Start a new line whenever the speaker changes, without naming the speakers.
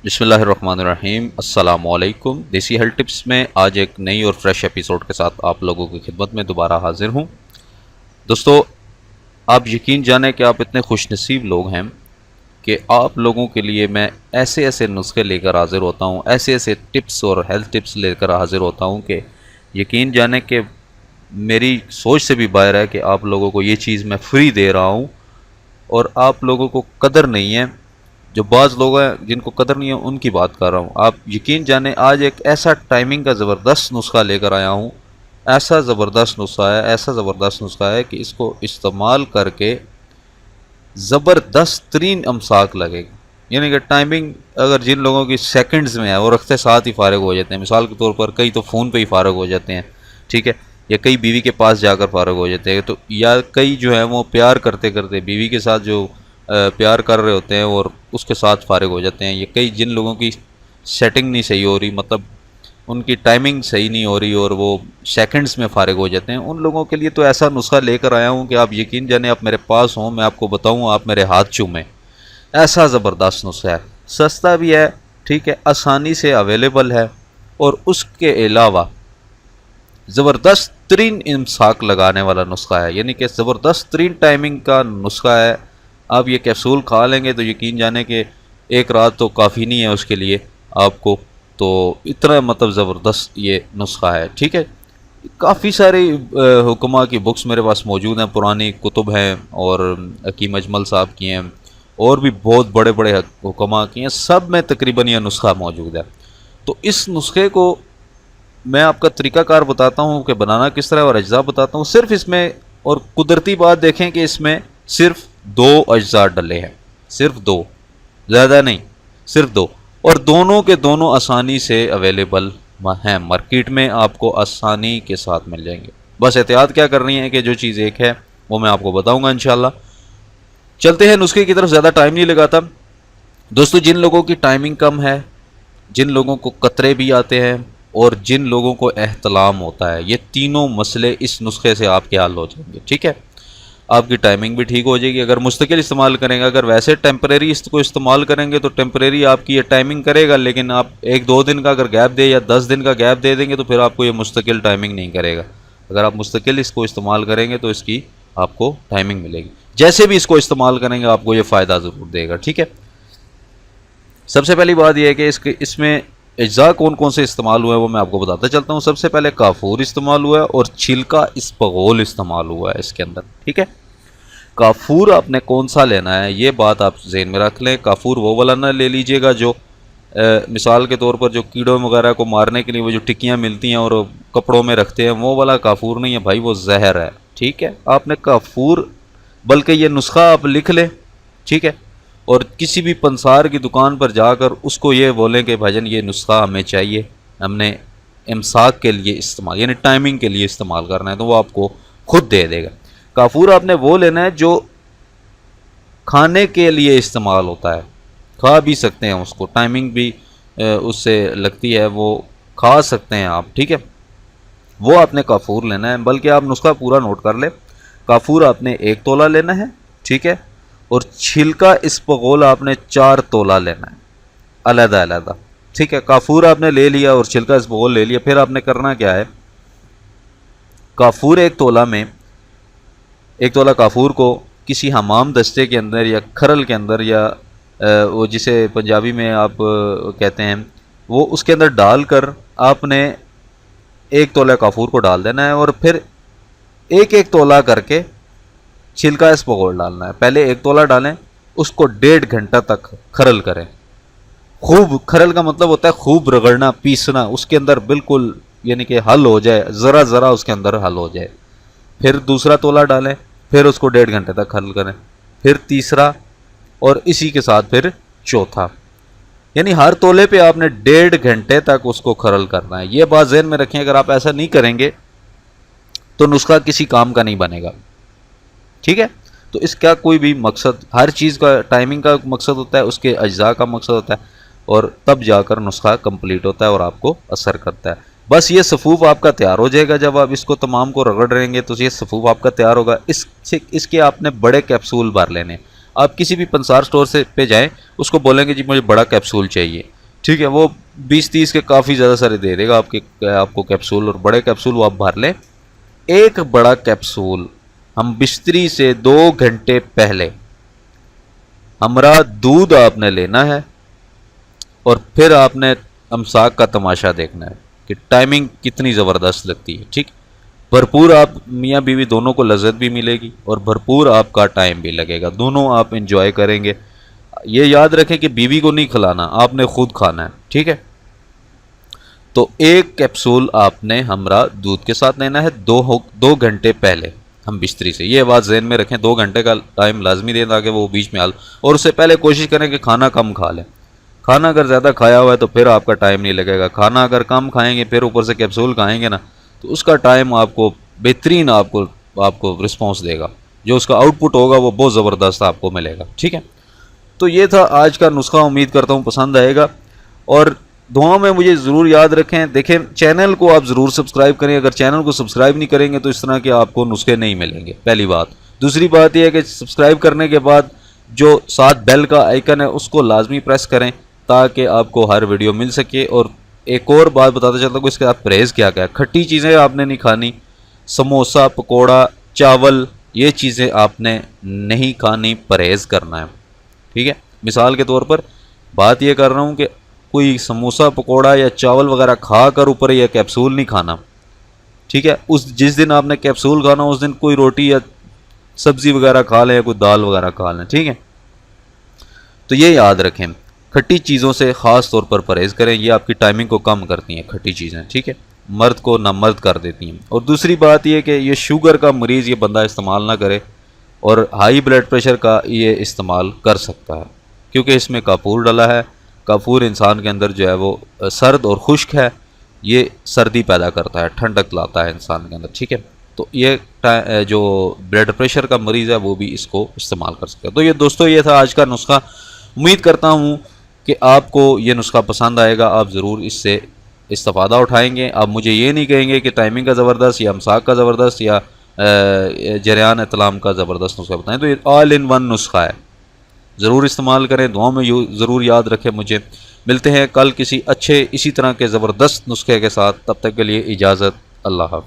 بسم اللہ الرحمن الرحیم۔ السلام علیکم۔ دیسی ہیلتھ ٹپس میں آج ایک نئی اور فریش ایپیسوڈ کے ساتھ آپ لوگوں کی خدمت میں دوبارہ حاضر ہوں۔ دوستو، آپ یقین جانیں کہ آپ اتنے خوش نصیب لوگ ہیں کہ آپ لوگوں کے لیے میں ایسے ایسے نسخے لے کر حاضر ہوتا ہوں، ایسے ایسے ٹپس اور ہیلتھ ٹپس لے کر حاضر ہوتا ہوں کہ یقین جانیں کہ میری سوچ سے بھی باہر ہے کہ آپ لوگوں کو یہ چیز میں فری دے رہا ہوں اور آپ لوگوں کو قدر نہیں ہے۔ جو بعض لوگ ہیں جن کو قدر نہیں ہے ان کی بات کر رہا ہوں۔ آپ یقین جانیں آج ایک ایسا ٹائمنگ کا زبردست نسخہ لے کر آیا ہوں، ایسا زبردست نسخہ ہے کہ اس کو استعمال کر کے زبردست ترین امساک لگے گا۔ یعنی کہ ٹائمنگ اگر جن لوگوں کی سیکنڈز میں ہے وہ رکھتے ساتھ ہی فارغ ہو جاتے ہیں، مثال کے طور پر کئی تو فون پہ ہی فارغ ہو جاتے ہیں، ٹھیک ہے، یا کئی بیوی کے پاس جا کر فارغ ہو جاتے ہیں، تو یا کئی جو ہیں وہ پیار کرتے کرتے بیوی کے ساتھ جو پیار کر رہے ہوتے ہیں اور اس کے ساتھ فارغ ہو جاتے ہیں، یا کئی جن لوگوں کی سیٹنگ نہیں صحیح ہو رہی، مطلب ان کی ٹائمنگ صحیح نہیں ہو رہی اور وہ سیکنڈز میں فارغ ہو جاتے ہیں، ان لوگوں کے لیے تو ایسا نسخہ لے کر آیا ہوں کہ آپ یقین جانیں آپ میرے پاس ہوں، میں آپ کو بتاؤں آپ میرے ہاتھ چومیں۔ ایسا زبردست نسخہ ہے، سستا بھی ہے، ٹھیک ہے، آسانی سے اویلیبل ہے، اور اس کے علاوہ زبردست ترین امساک لگانے والا نسخہ ہے، یعنی کہ زبردست ترین ٹائمنگ کا نسخہ ہے۔ آپ یہ کیپسول کھا لیں گے تو یقین جانیں کہ ایک رات تو کافی نہیں ہے اس کے لیے آپ کو، تو اتنا مطلب زبردست یہ نسخہ ہے، ٹھیک ہے۔ کافی سارے حکماء کی بکس میرے پاس موجود ہیں، پرانی کتب ہیں، اور حکیم اجمل صاحب کی ہیں، اور بھی بہت بڑے بڑے حکماء کی ہیں، سب میں تقریباً یہ نسخہ موجود ہے۔ تو اس نسخے کو میں آپ کا طریقہ کار بتاتا ہوں کہ بنانا کس طرح اور اجزاء بتاتا ہوں، صرف اس میں، اور قدرتی بات دیکھیں کہ اس میں صرف دو اجزاء ڈلے ہیں، صرف دو، زیادہ نہیں، صرف دو، اور دونوں کے دونوں آسانی سے اویلیبل ہیں، مارکیٹ میں آپ کو آسانی کے ساتھ مل جائیں گے۔ بس احتیاط کیا کرنی ہے کہ جو چیز ایک ہے وہ میں آپ کو بتاؤں گا انشاءاللہ۔ چلتے ہیں نسخے کی طرف، زیادہ ٹائم نہیں لگاتا دوستو۔ جن لوگوں کی ٹائمنگ کم ہے، جن لوگوں کو قطرے بھی آتے ہیں، اور جن لوگوں کو احتلام ہوتا ہے، یہ تینوں مسئلے اس نسخے سے آپ کے حل ہو جائیں گے، ٹھیک ہے۔ آپ کی ٹائمنگ بھی ٹھیک ہو جائے گی اگر مستقل استعمال کریں گے۔ اگر ویسے ٹیمپریری اس کو استعمال کریں گے تو ٹیمپریری آپ کی یہ ٹائمنگ کرے گا، لیکن آپ ایک دو دن کا اگر گیپ دے یا 10 دن کا گیپ دے دیں گے تو پھر آپ کو یہ مستقل ٹائمنگ نہیں کرے گا۔ اگر آپ مستقل اس کو استعمال کریں گے تو اس کی آپ کو ٹائمنگ ملے گی۔ جیسے بھی اس کو استعمال کریں گے آپ کو یہ فائدہ ضرور دے گا، ٹھیک ہے۔ سب سے پہلی بات یہ ہے کہ اس میں اجزاء کون کون سے استعمال ہوئے ہیں وہ میں آپ کو بتاتا چلتا ہوں۔ سب سے پہلے کافور استعمال ہوا ہے اور چھلکا اسپغول استعمال ہوا ہے اس کے اندر، ٹھیک ہے۔ کافور آپ نے کون سا لینا ہے یہ بات آپ ذہن میں رکھ لیں۔ کافور وہ والا نہ لے لیجئے گا جو مثال کے طور پر جو کیڑوں وغیرہ کو مارنے کے لیے وہ جو ٹکیاں ملتی ہیں اور کپڑوں میں رکھتے ہیں، وہ والا کافور نہیں ہے بھائی، وہ زہر ہے، ٹھیک ہے۔ آپ نے کافور، بلکہ یہ نسخہ آپ لکھ لیں، ٹھیک ہے، اور کسی بھی پنسار کی دکان پر جا کر اس کو یہ بولیں کہ بھائی جان یہ نسخہ ہمیں چاہیے، ہم نے امساک کے لیے استعمال یعنی ٹائمنگ کے لیے استعمال کرنا ہے، تو وہ آپ کو خود دے دے گا۔ کافور آپ نے وہ لینا ہے جو کھانے کے لیے استعمال ہوتا ہے، کھا بھی سکتے ہیں اس کو، ٹائمنگ بھی اس سے لگتی ہے، وہ کھا سکتے ہیں آپ، ٹھیک ہے۔ وہ آپ نے کافور لینا ہے، بلکہ آپ نسخہ پورا نوٹ کر لیں۔ کافور آپ نے 1 تولہ لینا ہے، ٹھیک ہے، اور چھلکا اسپغول آپ نے 4 تولہ لینا ہے، علیحدہ علیحدہ، ٹھیک ہے۔ کافور آپ نے لے لیا اور چھلکا اسپغول لے لیا، پھر آپ نے کرنا کیا ہے، کافور 1 تولہ میں 1 تولہ کافور کو کسی حمام دستے کے اندر یا کھرل کے اندر، یا وہ جسے پنجابی میں آپ کہتے ہیں، وہ اس کے اندر ڈال کر آپ نے 1 تولہ کافور کو ڈال دینا ہے، اور پھر ایک تولہ کر کے چھلکا اسپغول ڈالنا ہے۔ پہلے 1 تولہ ڈالیں، اس کو 1.5 گھنٹہ تک کھرل کریں، خوب کھرل کا مطلب ہوتا ہے خوب رگڑنا، پیسنا، اس کے اندر بالکل یعنی کہ حل ہو جائے، ذرا ذرا اس کے اندر حل ہو جائے۔ پھر دوسرا تولہ ڈالیں، پھر اس کو 1.5 گھنٹے تک کھرل کریں، پھر تیسرا، اور اسی کے ساتھ پھر چوتھا، یعنی ہر تولے پہ آپ نے 1.5 گھنٹے تک اس کو کھرل کرنا ہے۔ یہ بات ذہن میں رکھیں، اگر آپ ایسا نہیں کریں گے تو نسخہ کسی کام کا نہیں بنے گا، ٹھیک ہے۔ تو اس کا کوئی بھی مقصد، ہر چیز کا ٹائمنگ کا مقصد ہوتا ہے، اس کے اجزاء کا مقصد ہوتا ہے، اور تب جا کر نسخہ کمپلیٹ ہوتا ہے اور آپ کو اثر کرتا ہے۔ بس یہ صفوف آپ کا تیار ہو جائے گا، جب آپ اس کو تمام کو رگڑ رہیں گے تو یہ صفوف آپ کا تیار ہوگا۔ اس کے آپ نے بڑے کیپسول بھر لینے۔ آپ کسی بھی پنسار سٹور سے پہ جائیں، اس کو بولیں گے جی مجھے بڑا کیپسول چاہیے، ٹھیک ہے، وہ 20-30 کے کافی زیادہ سارے دے دے گا آپ کو کیپسول، اور بڑے کیپسول وہ آپ بھر لیں۔ ایک بڑا کیپسول ہم بستری سے 2 گھنٹے پہلے ہمراہ دودھ آپ نے لینا ہے، اور پھر آپ نے امساک کا تماشا دیکھنا ہے کہ ٹائمنگ کتنی زبردست لگتی ہے۔ ٹھیک، بھرپور آپ میاں بیوی دونوں کو لذت بھی ملے گی اور بھرپور آپ کا ٹائم بھی لگے گا، دونوں آپ انجوائے کریں گے۔ یہ یاد رکھیں کہ بیوی کو نہیں کھلانا، آپ نے خود کھانا ہے، ٹھیک ہے؟ تو ایک کیپسول آپ نے ہمراہ دودھ کے ساتھ لینا ہے 2 گھنٹے پہلے ہم بستری سے۔ یہ بات ذہن میں رکھیں، 2 گھنٹے کا ٹائم لازمی دیں تاکہ وہ بیچ میں اور اس سے پہلے کوشش کریں کہ کھانا کم کھا لیں۔ کھانا اگر زیادہ کھایا ہوا ہے تو پھر آپ کا ٹائم نہیں لگے گا، کھانا اگر کم کھائیں گے پھر اوپر سے کیپسول کھائیں گے نا، تو اس کا ٹائم آپ کو بہترین آپ کو رسپانس دے گا، جو اس کا آؤٹ پٹ ہوگا وہ بہت زبردست آپ کو ملے گا، ٹھیک ہے؟ تو یہ تھا آج کا نسخہ، امید کرتا ہوں پسند آئے گا، اور دعاؤں میں مجھے ضرور یاد رکھیں۔ دیکھیں چینل کو آپ ضرور سبسکرائب کریں، اگر چینل کو سبسکرائب نہیں کریں گے تو اس طرح کے آپ کو نسخے نہیں ملیں گے، پہلی بات۔ دوسری بات یہ ہے کہ سبسکرائب کرنے کے بعد جو ساتھ بیل کا آئیکن ہے اس کو لازمی پریس کریں تاکہ آپ کو ہر ویڈیو مل سکے۔ اور ایک اور بات بتاتا چلتا ہوں کہ اس کے ساتھ پرہیز کیا کیا ہے۔ کھٹی چیزیں آپ نے نہیں کھانی، سموسہ، پکوڑا، چاول، یہ چیزیں آپ نے نہیں کھانی، پرہیز کرنا ہے، ٹھیک ہے؟ مثال کے طور پر بات یہ کر رہا ہوں کہ کوئی سموسہ، پکوڑا یا چاول وغیرہ کھا کر اوپر یہ کیپسول نہیں کھانا، ٹھیک ہے؟ جس دن آپ نے کیپسول کھانا اس دن کوئی روٹی یا سبزی وغیرہ کھا لیں یا کوئی دال وغیرہ کھا لیں، ٹھیک ہے؟ تو یہ یاد رکھیں، کھٹی چیزوں سے خاص طور پر پرہیز کریں، یہ آپ کی ٹائمنگ کو کم کرتی ہیں کھٹی چیزیں، ٹھیک ہے؟ مرد کو نامرد کر دیتی ہیں۔ اور دوسری بات یہ کہ یہ شوگر کا مریض یہ بندہ استعمال نہ کرے، اور ہائی بلڈ پریشر کا یہ استعمال کر سکتا ہے کیونکہ اس میں کافور ڈلا ہے۔ کافور انسان کے اندر جو ہے وہ سرد اور خشک ہے، یہ سردی پیدا کرتا ہے، ٹھنڈک لاتا ہے انسان کے اندر، ٹھیک ہے؟ تو یہ جو بلڈ پریشر کا مریض ہے وہ بھی اس کو استعمال کر سکتا ہے۔ تو یہ دوستو یہ تھا آج کا نسخہ، امید کرتا ہوں کہ آپ کو یہ نسخہ پسند آئے گا، آپ ضرور اس سے استفادہ اٹھائیں گے۔ آپ مجھے یہ نہیں کہیں گے کہ ٹائمنگ کا زبردست یا امساک کا زبردست یا جریان اطلام کا زبردست نسخہ بتائیں، تو یہ آل ان ون نسخہ ہے، ضرور استعمال کریں، دعاؤں میں ضرور یاد رکھیں مجھے۔ ملتے ہیں کل کسی اچھے اسی طرح کے زبردست نسخے کے ساتھ، تب تک کے لیے اجازت، اللہ حافظ۔